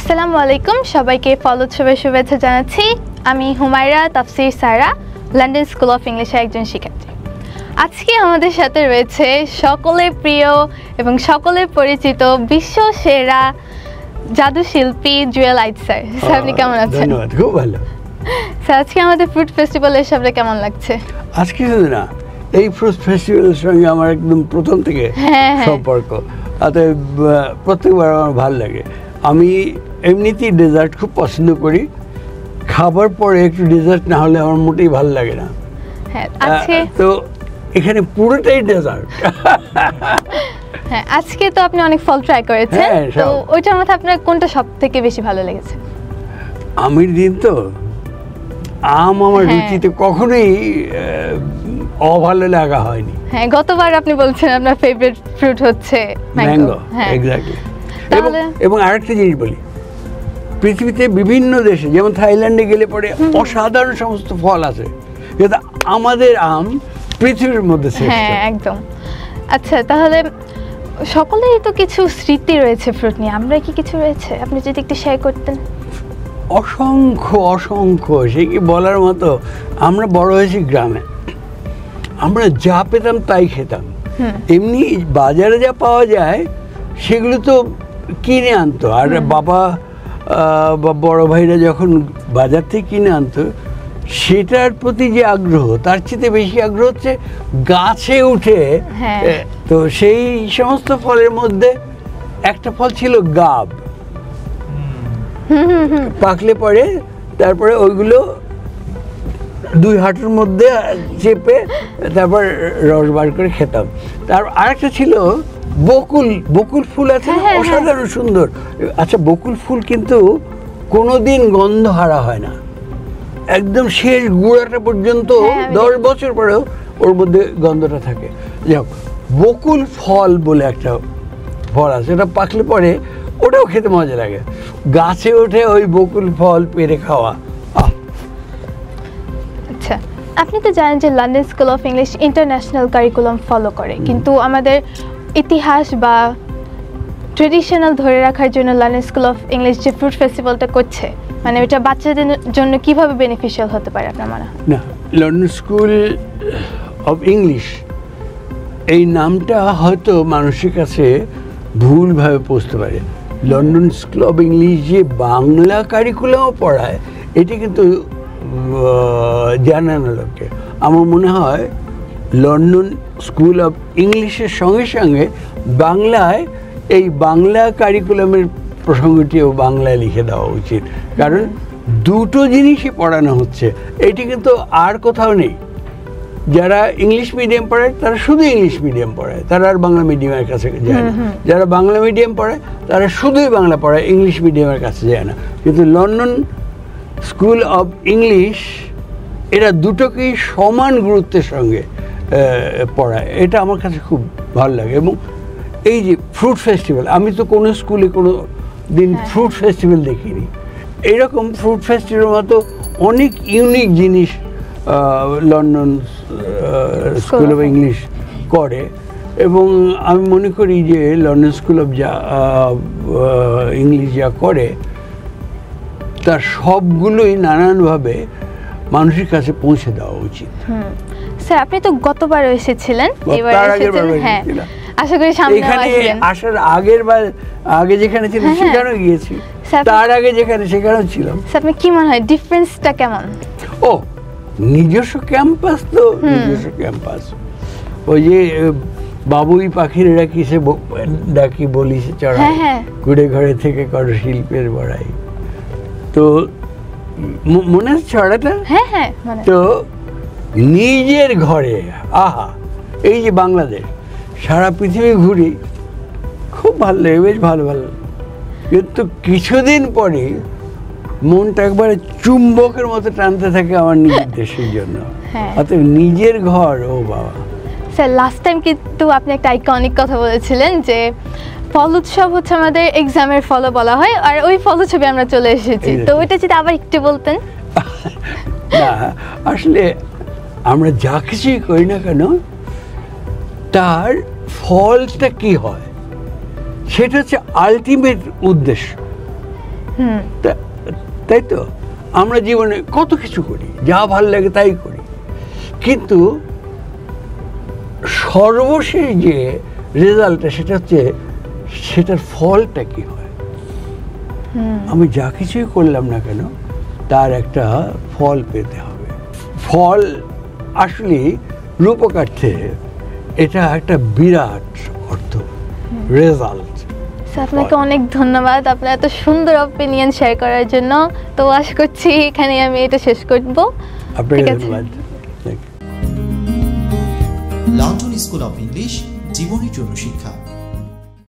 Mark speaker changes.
Speaker 1: আসসালামু আলাইকুম, সবাইকে ফল উৎসবের শুভেচ্ছা জানাচ্ছি। আমি হুমায়রা তাফসির সারা, লন্ডন স্কুল অফ ইংলিশের একজন শিক্ষার্থী। আজকে আমাদের সাথে রয়েছে সকলের প্রিয় এবং সকলের পরিচিত বিশ্ব সেরা জাদু শিল্পী জুয়েল আইদ স্যার। স্যার আপনি কেমন আছেন?
Speaker 2: ধন্যবাদ, খুব ভালো।
Speaker 1: স্যার আজকে আমাদের ফ্রুট ফেস্টিভ্যালের সামনে কেমন লাগছে?
Speaker 2: আজকে শুধু না, এই ফ্রুট ফেস্টিভ্যালের সঙ্গে আমার একদম প্রথম থেকে সম্পর্ক, অতএব প্রত্যেকবার আমার ভালো লাগে। আমি এমনিতেই ডেজার্ট খুব পছন্দ করি, খাবার পরে একটু ডেজার্ট না হলে আমার মোটেই ভালো লাগে না। তো এখানে পুরোটাই ডেজার্ট।
Speaker 1: হ্যাঁ, আজকে তো আপনি অনেক ফল ট্রাই করেছেন, তো ওইটার মধ্যে আপনার কোনটা সবথেকে বেশি ভালো লেগেছে?
Speaker 2: আমের দিন তো আম আমার রুচিতে কখনোই অভালো লাগা হয়নি।
Speaker 1: হ্যাঁ, গতবার আপনি বলছেন আপনার ফেভারিট ফ্রুট হচ্ছে ম্যাঙ্গো।
Speaker 2: হ্যাঁ, এক্স্যাক্টলি। এবং আরেকটা জিনিস বলি, পৃথিবীতে বিভিন্ন দেশে, যেমন থাইল্যান্ডে গেলে পরে অসাধারণ সমস্ত ফল আছে, কিন্তু আমাদের আম পৃথিবীর মধ্যে শ্রেষ্ঠ।
Speaker 1: হ্যাঁ, একদম। আচ্ছা, তাহলে সকলেরই তো কিছু স্মৃতি রয়েছে ফ্রুট নিয়ে, আমরা কি কিছু রয়েছে? আপনি যদি একটু শেয়ার করতেন।
Speaker 2: অসংখ্য অসংখ্য, সে কি বলার মতো। আমরা বড় হয়েছি গ্রামে, আমরা যা পেতাম তাই খেতাম। এমনি বাজারে যা পাওয়া যায় সেগুলো তো কিনে আনতো, আর বাবা বা বড় ভাইরা যখন বাজার থেকে কিনে আনতো, সেটার প্রতি যে আগ্রহ, তার চেয়ে বেশি আগ্রহ হচ্ছে গাছে উঠে। তো সেই সমস্ত ফলের মধ্যে একটা ফল ছিল গাব, পাকলে পরে তারপরে ওইগুলো দুই হাঁটুর মধ্যে চেপে তারপর রস বার করে খেতাম। তার আরেকটা ছিল বকুল, বকুল ফুল আছে, অসাধারণ সুন্দর। আচ্ছা, বকুল ফুল কিন্তু কোনোদিন গন্ধ হারা হয় না, একদম শেষ গুঁড়াটা পর্যন্ত 10 বছর পরেও ওর মধ্যে গন্ধটা থাকে। যাই হোক, বকুল ফল বলে একটা ফল আছে, এটা পাকলে পরে ওটাও খেতে মজা লাগে। গাছে ওঠে ওই বকুল ফল পেরে খাওয়া।
Speaker 1: আচ্ছা, আপনি তো জানেন যে London school of English international curriculum follow করে, কিন্তু আমাদের ইতিহাস বা ট্রেডিশনাল ধরে রাখার জন্য লন্ডন স্কুল অফ ইংলিশ যে ফ্রুট ফেস্টিভ্যালটা করছে, মানে এটা বাচ্চাদের জন্য কিভাবে বেনিফিশিয়াল হতে পারে আপনার মনে হয়?
Speaker 2: না, লন্ডন স্কুল অফ ইংলিশ এই নামটা হয়তো মানুষের কাছে ভুলভাবে পৌঁছতে পারে। লন্ডন স্কুল অফ ইংলিশ যে বাংলা কারিকুলামও পড়ায়, এটি কিন্তু জানে না লোকে। আমার মনে হয় লন্ডন স্কুল অফ ইংলিশের সঙ্গে সঙ্গে বাংলায় এই বাংলা কারিকুলামের প্রসঙ্গটিও বাংলায় লিখে দেওয়া উচিত, কারণ দুটো জিনিসই পড়ানো হচ্ছে। এটি কিন্তু আর কোথাও নেই। যারা ইংলিশ মিডিয়াম পড়ায় তারা শুধু ইংলিশ মিডিয়াম পড়ায়, তারা আর বাংলা মিডিয়ামের কাছে যায় না। যারা বাংলা মিডিয়াম পড়ায় তারা শুধুই বাংলা পড়ায়, ইংলিশ মিডিয়ামের কাছে যায় না। কিন্তু লন্ডন স্কুল অফ ইংলিশ এরা দুটোকেই সমান গুরুত্বের সঙ্গে পড়ায়, এটা আমার কাছে খুব ভালো লাগে। এবং এই যে ফ্রুট ফেস্টিভ্যাল, আমি তো কোনো স্কুলে কোনো দিন ফ্রুট ফেস্টিভ্যাল দেখিনি। এইরকম ফ্রুট ফেস্টিভ্যালের মতো অনেক ইউনিক জিনিস লন্ডন স্কুল অফ ইংলিশ করে, এবং আমি মনে করি যে লন্ডন স্কুল অফ ইংলিশ যা করে তার সবগুলোই নানানভাবে মানুষের কাছে পৌঁছে দেওয়া উচিত।
Speaker 1: স্যার, আপনি তো গতবার এসেছিলেন, হ্যাঁ, আশা করি সামনে
Speaker 2: আসার আগে যেখানে ছিলাম সেখানেও গিয়েছি, তার আগে যেখানে সেখানেও ছিলাম।
Speaker 1: আপনি কি মনে হয় ডিফারেন্সটা কেমন?
Speaker 2: ও, নিজস্ব ক্যাম্পাস তো নিজস্ব ক্যাম্পাস। ওই যে বাবুই পাখিরা কিসে ডাকি বলি সে চড়াই, কুড়ে ঘরে থেকে করো শিল্পের বড়াই। তো মনে আছে ছড়াটা? তো নিজের ঘরে, আহা, এই যে বাংলাদেশ, সারা পৃথিবী ঘুরি, খুব ভালো লাগে, বেশ ভালো ভালো। কিন্তু কিছুদিন পরে মনটা একবারে চুম্বকের মতো টানতে থাকে আমার নিজের দেশের জন্য। অতএব নিজের ঘর, ও বাবা।
Speaker 1: স্যার, লাস্ট টাইম কিন্তু আপনি একটা আইকনিক কথা বলেছিলেন যে ফল উৎসব হচ্ছে আমাদের এক্সামের ফলও বলা হয়, আর ওই ফল উৎসবে আমরা চলে এসেছি, তো ওইটা যদি আবার একটু বলতেন।
Speaker 2: না, আসলে আমরা যা কিছুই করি না কেন, তার ফলটা কি হয় সেটা হচ্ছে আলটিমেট উদ্দেশ্য।
Speaker 1: হুম
Speaker 2: তাই তো আমরা জীবনে কত কিছু করি, যা ভাল লাগে তাই করি, কিন্তু সর্বশেষ যে রেজাল্টটা সেটা হচ্ছে সেটার ফলটা কি হয়। আমি যা কিছুই করলাম না কেন তার একটা ফল পেতে হবে। ফল আসলে রূপকার্থে এটা একটা বিরাট অর্থ, রেজাল্ট।
Speaker 1: আপনাকে অনেক ধন্যবাদ আপনার এত সুন্দর অপিনিয়ন শেয়ার করার জন্য। তো আশা করছি এখানে আমি এটা শেষ করব।
Speaker 2: আপনাকে
Speaker 1: ঠিক আছে।
Speaker 2: ধন্যবাদ।
Speaker 3: লন্ডন স্কুল অফ ইংলিশ, জীবনের জন্য শিক্ষা।